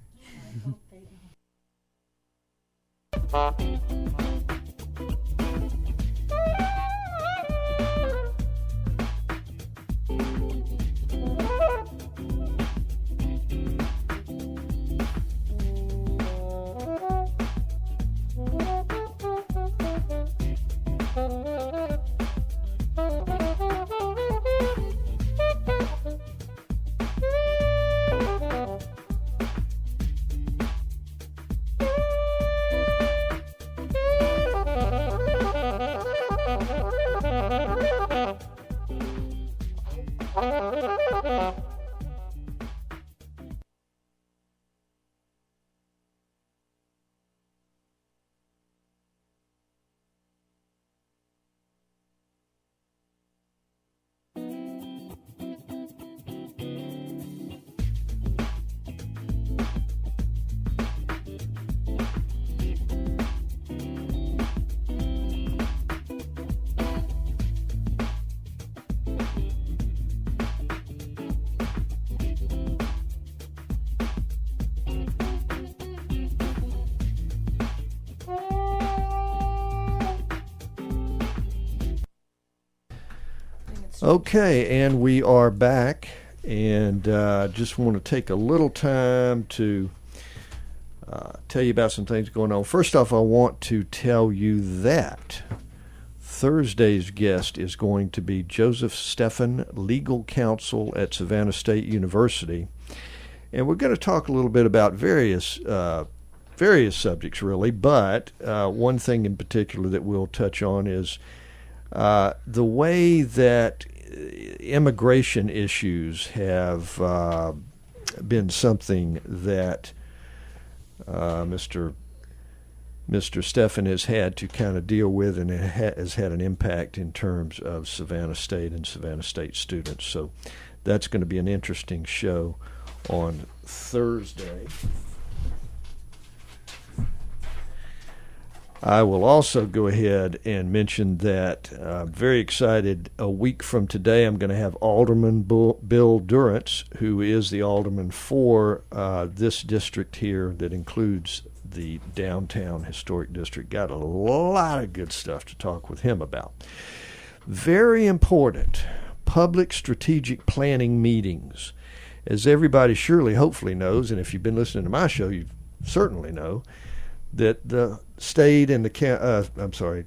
Okay, and we are back, and just want to take a little time to tell you about some things going on. First off, I want to tell you that Thursday's guest is going to be Joseph Steffen, legal counsel at Savannah State University, and we're going to talk a little bit about various subjects, really, but one thing in particular that we'll touch on is the way that immigration issues have been something that Mr. Steffen has had to kind of deal with, and it has had an impact in terms of Savannah State and Savannah State students. So that's going to be an interesting show on Thursday. I will also go ahead and mention that I'm very excited. A week from today, I'm going to have Alderman Bill Durrance, who is the alderman for this district here that includes the downtown historic district. Got a lot of good stuff to talk with him about. Very important, public strategic planning meetings. As everybody surely, hopefully knows, and if you've been listening to my show, you certainly know, that the state and the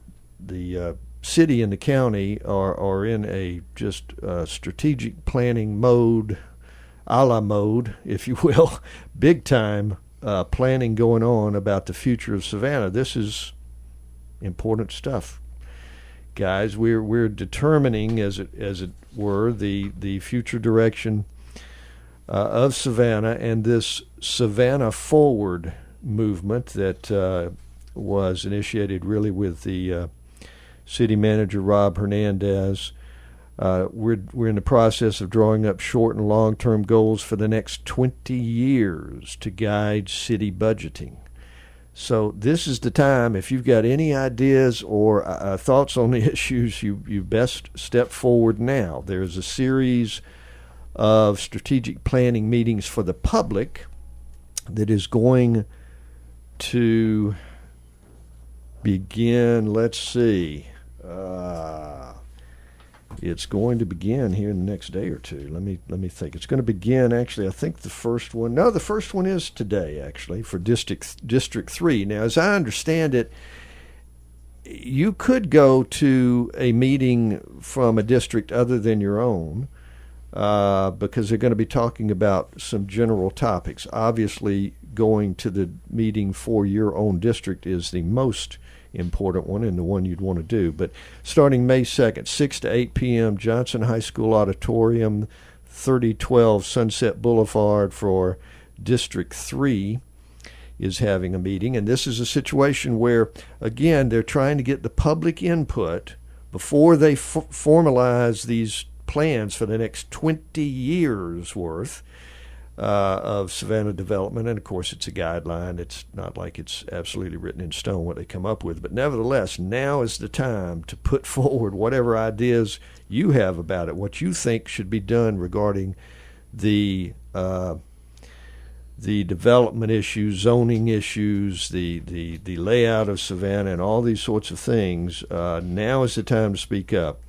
city and the county are in a just strategic planning mode, a la mode, if you will, big time planning going on about the future of Savannah. This is important stuff, guys. We're determining, as it were, the future direction of Savannah, and this Savannah Forward movement that was initiated really with the city manager Rob Hernandez. We're in the process of drawing up short and long-term goals for the next 20 years to guide city budgeting. So this is the time. If you've got any ideas or thoughts on the issues, you best step forward now. There's a series of strategic planning meetings for the public that is going to begin, let's see, it's going to begin here in the next day or two. Let me think. It's going to begin, actually, I think the first one is today, actually, for District 3. Now, as I understand it, you could go to a meeting from a district other than your own, because they're going to be talking about some general topics. Obviously, going to the meeting for your own district is the most important one and the one you'd want to do. But starting May 2nd, 6 to 8 p.m., Johnson High School Auditorium, 3012 Sunset Boulevard for District 3 is having a meeting. And this is a situation where, again, they're trying to get the public input before they formalize these plans for the next 20 years worth of Savannah development. And of course, it's a guideline. It's not like it's absolutely written in stone what they come up with. But nevertheless, now is the time to put forward whatever ideas you have about it, what you think should be done regarding the development issues, zoning issues, the layout of Savannah, and all these sorts of things. Now is the time to speak up.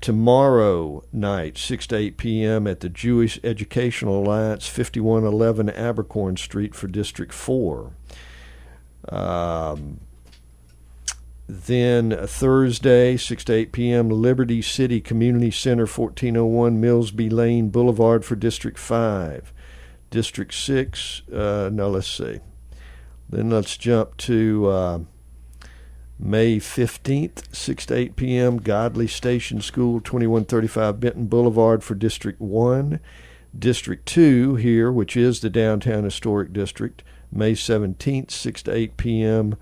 Tomorrow night, 6 to 8 p.m. at the Jewish Educational Alliance, 5111 Abercorn Street for District 4. Then Thursday, 6 to 8 p.m., Liberty City Community Center, 1401 Millsby Lane Boulevard for District 5. District 6, let's see. Then let's jump to May 15th, 6 to 8 p.m., Godley Station School, 2135 Benton Boulevard for District 1. District 2 here, which is the Downtown Historic District, May 17th, 6 to 8 p.m.,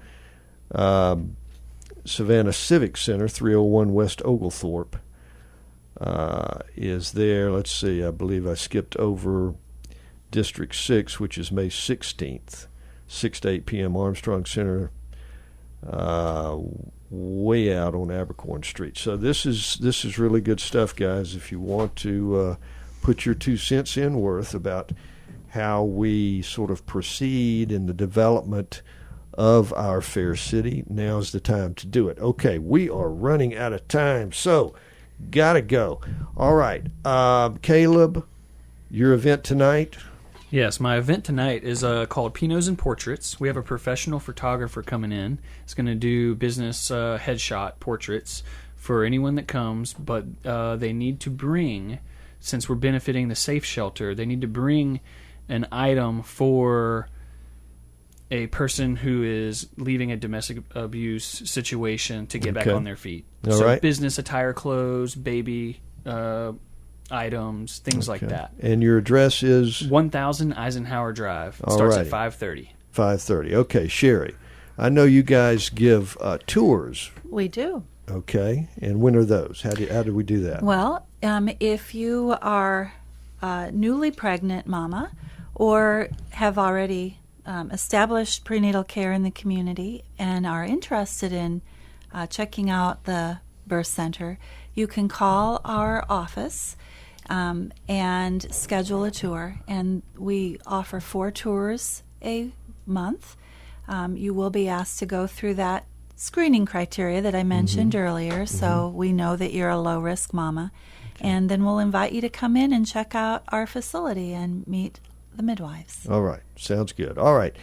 Savannah Civic Center, 301 West Oglethorpe is there. Let's see, I believe I skipped over District 6, which is May 16th, 6 to 8 p.m., Armstrong Center, way out on Abercorn Street. So this is really good stuff, guys. If you want to put your 2 cents in worth about how we sort of proceed in the development of our fair city, now's the time to do it. Okay, we are running out of time, so gotta go. All right, Caleb, your event tonight. Yes, my event tonight is called Pinots and Portraits. We have a professional photographer coming in. He's going to do business headshot portraits for anyone that comes, but they need to bring, since we're benefiting the safe shelter, they need to bring an item for a person who is leaving a domestic abuse situation to get back on their feet. All right. Business attire, clothes, baby items, things like that. And your address is 1000 Eisenhower Drive. Starts at 5:30. 5:30. Okay, Sherry, I know you guys give tours. We do. Okay, and when are those? How do we do that? Well, if you are a newly pregnant mama or have already established prenatal care in the community and are interested in checking out the birth center, you can call our office and schedule a tour. And we offer 4 tours a month. You will be asked to go through that screening criteria that I mentioned earlier, so we know that you're a low-risk mama. Okay. And then we'll invite you to come in and check out our facility and meet the midwives. All right. Sounds good. All right.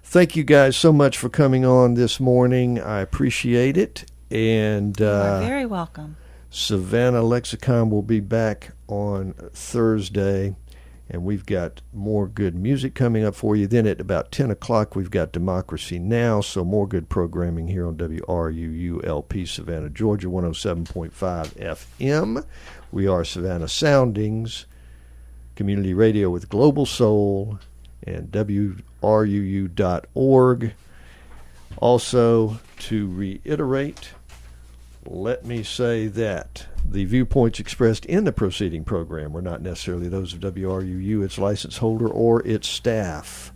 Thank you guys so much for coming on this morning. I appreciate it. And you are very welcome. Savannah Lexicon will be back on Thursday, and we've got more good music coming up for you. Then at about 10 o'clock, we've got Democracy Now!, so more good programming here on WRUULP Savannah, Georgia, 107.5 FM. We are Savannah Soundings, community radio with global soul, and WRUU.org. Also, to reiterate, let me say that the viewpoints expressed in the proceeding program were not necessarily those of WRUU, its license holder, or its staff.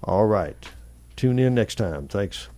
All right. Tune in next time. Thanks.